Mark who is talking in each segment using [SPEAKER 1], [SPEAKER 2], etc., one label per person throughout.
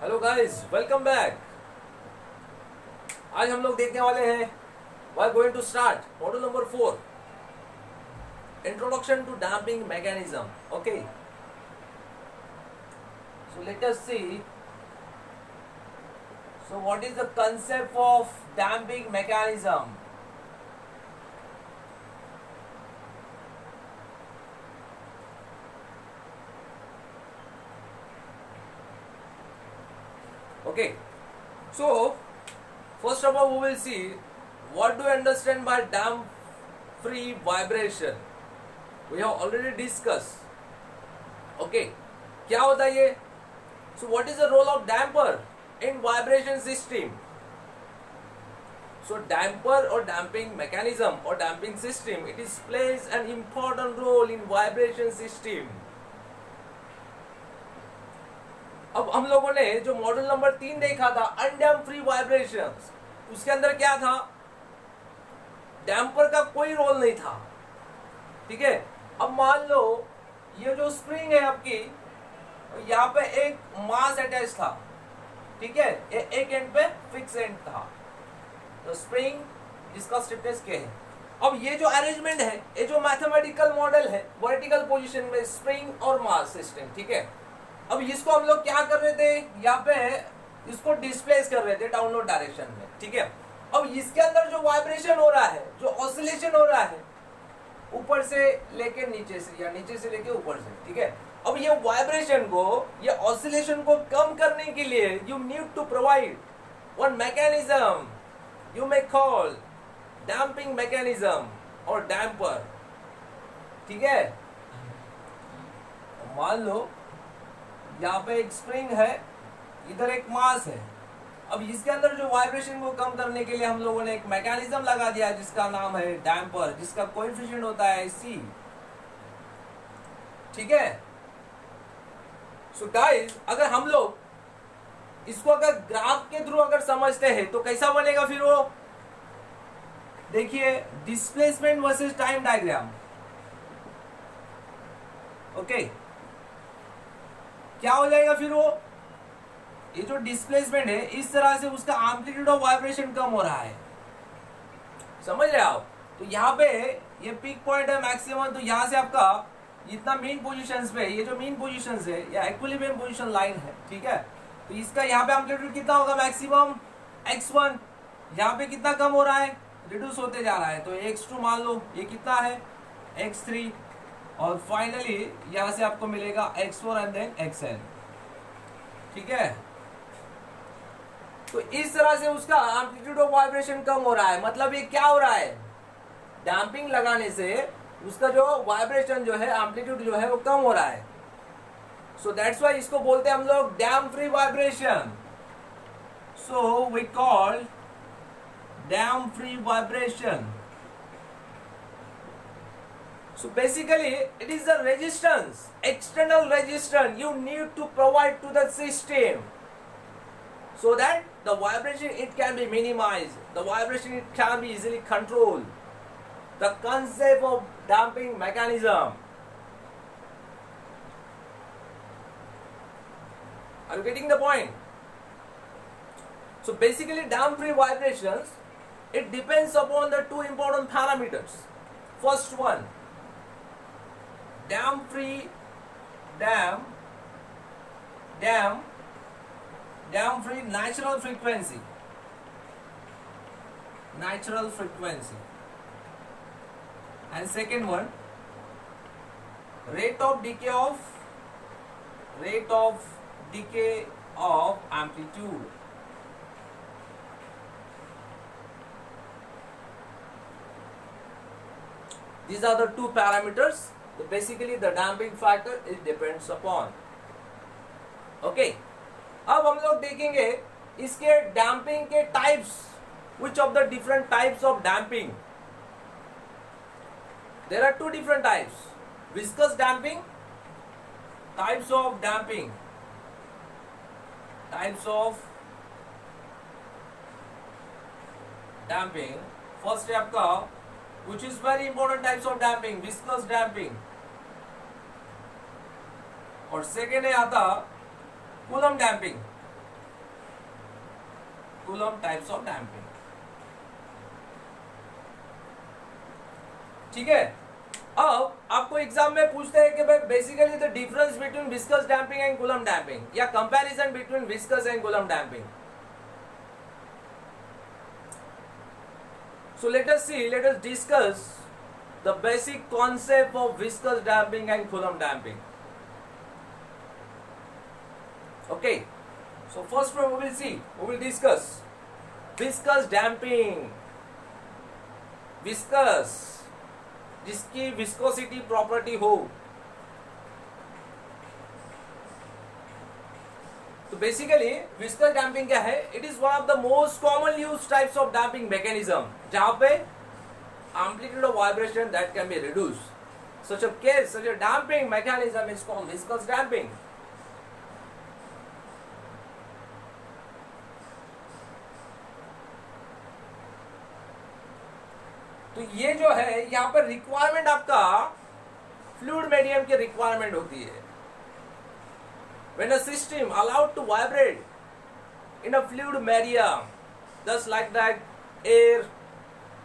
[SPEAKER 1] Hello guys, welcome back. आज हम लोग देखने वाले हैं we are going to start module number 4, introduction to damping mechanism. Okay, so let us see, so what is the concept of damping mechanism. Okay, so first of all we will see what do you understand by damp free vibration. We have already discussed. Okay, क्या होता है ये? So what is the role of damper in vibration system? So damper or damping mechanism or damping system, it is plays an important role in vibration system. अब हम लोगों ने जो model number 3 देखा था अनडैम्प फ्री वाइब्रेशंस, उसके अंदर क्या था? डैम्पर का कोई रोल नहीं था। ठीक है, अब मान लो ये जो स्प्रिंग है आपकी, यहाँ पे एक मास अटैच था। ठीक है, ये एक एंड पे फिक्स एंड था, तो स्प्रिंग जिसका स्टिफनेस के है। अब ये जो अरेंजमेंट है, ये जो मैथमेटिकल मॉडल है वर्टिकल पोजीशन में स्प्रिंग और मास सिस्टम। ठीक है, अब इसको हम लोग क्या कर रहे थे, यहाँ पे इसको डिस्प्लेस कर रहे थे डाउनवर्ड डायरेक्शन में। ठीक है, अब इसके अंदर जो वाइब्रेशन हो रहा है, जो ऑसिलेशन हो रहा है, ऊपर से लेके नीचे से या नीचे से लेके ऊपर से। ठीक है, अब ये वाइब्रेशन को, ये ऑसिलेशन को कम करने के लिए you need to provide one mechanism you may call damping mechanism और डैम्पर। ठीक है, मान लो यहाँ पे एक स्प्रिंग है, इधर एक मास है। अब इसके अंदर जो वाइब्रेशन को कम करने के लिए हम लोगों ने एक मैकेनिज्म लगा दिया जिसका नाम है डैम्पर, जिसका कोएफिशिएंट होता है C। ठीक है, सो गाइस, अगर हम लोग इसको अगर ग्राफ के थ्रू अगर समझते हैं तो कैसा बनेगा फिर वो? देखिए, displacement versus time diagram. Okay, क्या हो जाएगा फिर वो? ये जो डिस्प्लेसमेंट है, इस तरह से उसका एम्पलीट्यूड ऑफ वाइब्रेशन कम हो रहा है। समझ रहे आप? तो यहाँ पे ये पीक पॉइंट है मैक्सिमम, तो यहाँ से आपका इतना मीन पोजीशंस पे, ये जो मीन पोजीशंस है या इक्विलिब्रियम पोजीशन लाइन है। ठीक है, तो इसका यहाँ पे एम्पलीट्यूड कितना होगा? Maximum x1। यहाँ पे कितना कम हो रहा है? रिड्यूस होते जा रहा है। तो x2 मान लो, ये कितना है? x3, और फाइनली यहां से आपको मिलेगा x4 एंड देन xn। ठीक है, तो इस तरह से उसका एम्पलीट्यूड ऑफ वाइब्रेशन कम हो रहा है। मतलब ये क्या हो रहा है? डैम्पिंग लगाने से उसका जो वाइब्रेशन जो है, एम्पलीट्यूड जो है, वो कम हो रहा है। सो दैट्स व्हाई इसको बोलते हैं हम लोग damp free vibration. So we call damp free vibration. So basically it is the resistance, external resistance you need to provide to the system so that the vibration it can be minimized, the vibration it can be easily controlled. The concept of damping mechanism. Are you getting the point? So basically damp free vibrations, it depends upon the two important parameters. First one, damp free natural frequency, and second one, rate of decay of amplitude. These are the two parameters. So basically the damping factor it depends upon. Okay, अब हम लोग देखेंगे इसके damping के types. Which of the different types of damping? There are two different types. Viscous damping, types of damping. First है आपका, which is very important types of damping, viscous damping. और second है आता coulomb damping. Coulomb types of damping. ठीक है, अब आपको exam में पूछते हैं कि भाई basically the difference between viscous damping and Coulomb damping, या comparison between viscous and Coulomb damping. So let us discuss the basic concept of viscous damping and Coulomb damping. Okay, so first we will discuss viscous damping. Viscous, जिसकी viscosity property हो। तो basically viscous damping क्या है? It is one of the most common use types of damping mechanism, जहां पे amplitude of vibration that can be reduced. Such a damping mechanism is called viscous damping. तो ये जो है यहाँ पर रिक्वायरमेंट आपका फ्लूइड मीडियम की रिक्वायरमेंट होती है। When a system allowed to vibrate in a fluid medium, thus like that air,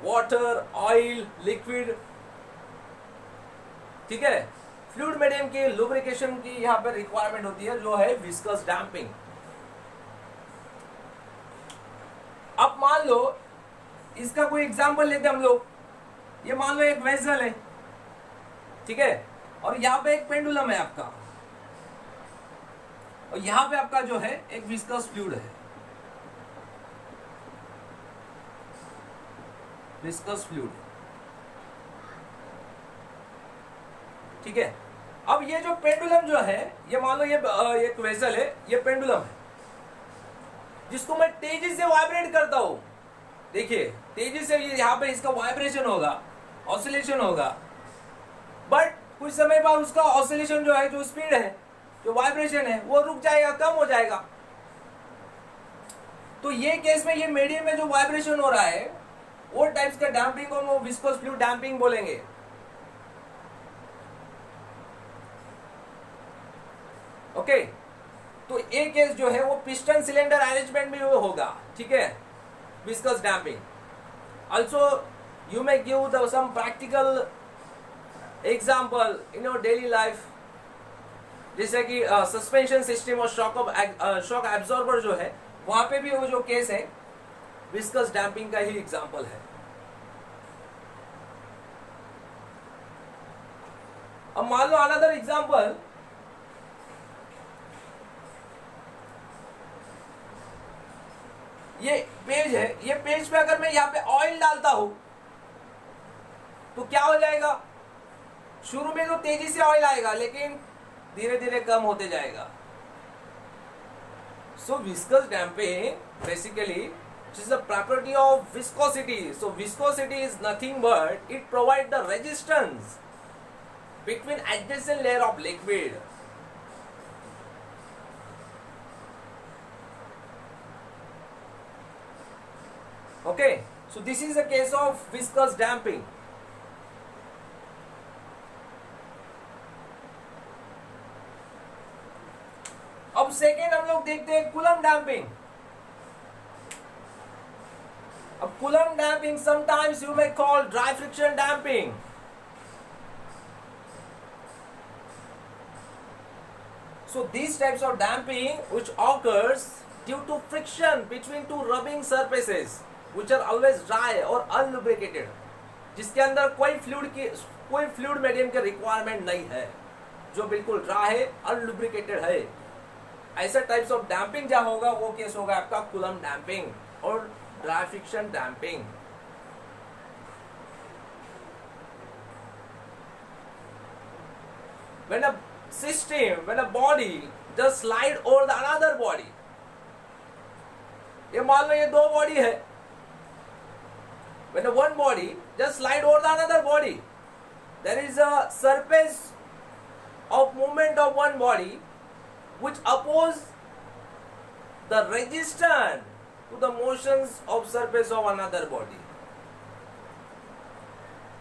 [SPEAKER 1] water, oil, liquid, ठीक है, फ्लूइड मीडियम की लुब्रिकेशन की यहाँ पर रिक्वायरमेंट होती है, जो है विस्कस डैम्पिंग। अब मान लो इसका कोई एग्जांपल लेते हम लोग। ये मान लो एक वेसल है, ठीक है, और यहाँ पे एक पेंडुलम है आपका, और यहां पे आपका जो है एक विस्कस फ्लूइड है, विस्कस फ्लूइड, ठीक है। अब ये जो पेंडुलम जो है, ये मान लो ये एक वेसल है, ये पेंडुलम है, जिसको मैं तेजी से वाइब्रेट करता हूं। देखिए तेजी से ये यहां पे इसका वाइब्रेशन होगा, ऑसिलेशन होगा, बट कुछ समय बाद उसका ऑसिलेशन जो है, जो स्पीड है, जो वाइब्रेशन है, वो रुक जाएगा, कम हो जाएगा। तो ये केस में ये मीडियम में जो वाइब्रेशन हो रहा है, वो टाइप्स का डैम्पिंग को हम विस्कस फ्लूइड डैम्पिंग बोलेंगे। ओके, तो एक केस जो है वो पिस्टन सिलेंडर अरेंजमेंट में होगा, ठीक है, viscous damping. Also you may give the some practical example in your daily life, जैसे कि सस्पेंशन सिस्टम और शॉक एब्जॉर्बर जो है, वहां पे भी वो जो केस है विस्कस डैम्पिंग का ही एग्जांपल है। अब मान लो अनदर एग्जांपल, ये पेज है, ये पेज पे अगर मैं यहाँ पे ऑयल डालता हूं तो क्या हो जाएगा? शुरू में तो तेजी से ऑयल आएगा, लेकिन धीरे धीरे कम होते जाएगा। So viscous damping basically is the property of viscosity. So viscosity is nothing but it provide the resistance between adjacent layer of liquid. Okay, so this is a case of viscous damping. अब second हम लोग देखते हैं coulomb damping. अब coulomb damping sometimes you may call dry friction damping. So these types of damping which occurs due to friction between two rubbing surfaces which are always dry or unlubricated, जिसके अंदर कोई fluid medium के requirement नहीं है, जो बिल्कुल dry है, अनलुब्रिकेटेड है, ऐसा टाइप्स ऑफ डैम्पिंग जहां होगा वो केस होगा आपका कूलम डैम्पिंग और dry friction damping. when a body just slide over the another body, ये मान लो ये दो बॉडी है, when one body just slide over the another body, there is a surface of movement of one body which oppose the resistance to the motions of surface of another body.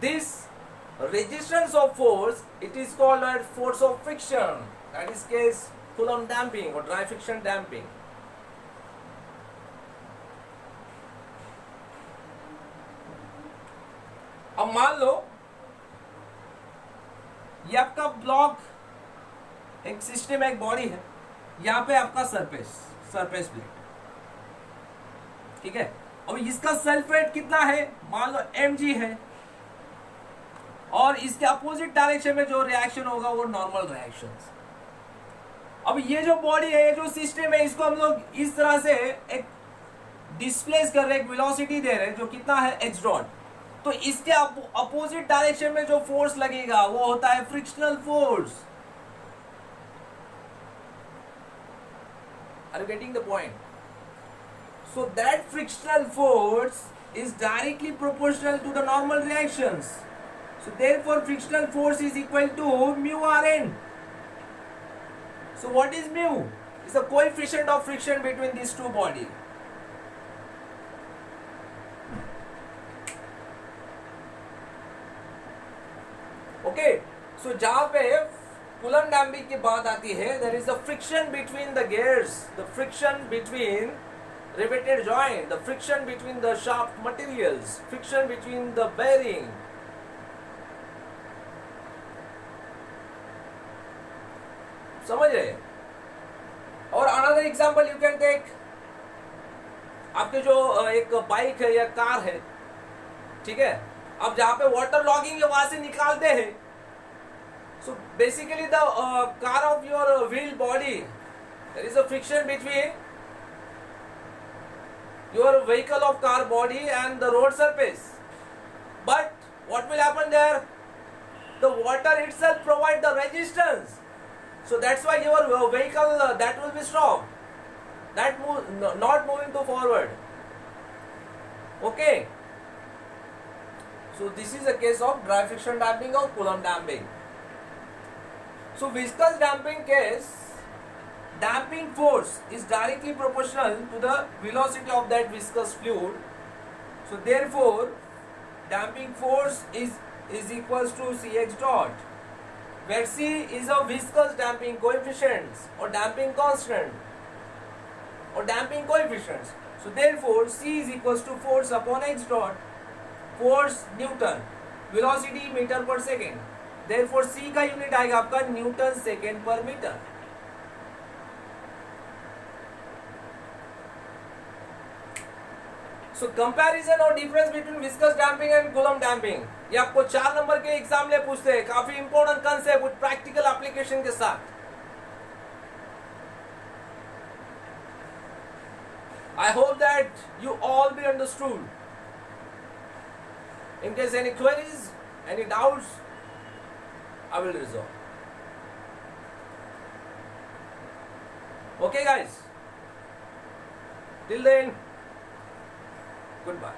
[SPEAKER 1] This resistance of force, it is called as force of friction. That is case Coulomb damping or dry friction damping. अब मान लो ये आपका block एक system, एक body है, यहाँ पे आपका सरफेस प्लेट, ठीक है। अब इसका सेल्फ वेट कितना है, मान लो mg है, और इसके अपोजिट डायरेक्शन में जो रिएक्शन होगा वो नॉर्मल रिएक्शन। अब ये जो बॉडी है, ये जो सिस्टम है, इसको हम लोग इस तरह से एक डिस्प्लेस कर रहे हैं, एक वेलोसिटी दे रहे हैं जो कितना है x डॉट। तो इसके अपोजिट डायरेक्शन में जो फोर्स लगेगा वो होता है frictional force. Are you getting the point? So that frictional force is directly proportional to the normal reactions. So therefore frictional force is equal to mu Rn. So what is mu? It's the coefficient of friction between these two bodies. Okay, so जहाँ पे coulomb damping की बात आती है, there is the friction between the gears, the friction between riveted joint, the friction between the shaft materials, friction between the bearing. समझ रहे? और another example you can take, आपके जो एक बाइक है या कार है, ठीक है, अब जहाँ पे वाटर लॉगिंग है वहां से निकालते हैं, so basically the car of your wheel body, there is a friction between your vehicle of car body and the road surface. But what will happen there? The water itself provide the resistance, so that's why your vehicle that will be stopped, that not moving to forward. Okay, so this is a case of dry friction damping or Coulomb damping. So viscous damping case, damping force is directly proportional to the velocity of that viscous fluid. So therefore damping force is equals to Cx dot, where C is a viscous damping coefficient or damping constant or damping coefficients. So therefore C is equals to force upon x dot, force Newton, velocity metre पर second, therefore C का unit आएगा आपका newton second पर metre. So comparison और difference between viscous damping and Coulomb damping, ये आपको 4 number के exam में पूछते हैं, काफी important concept with practical application के साथ। I hope that you all be understood. In case any queries, any doubts, I will resolve. Okay guys, till then, goodbye.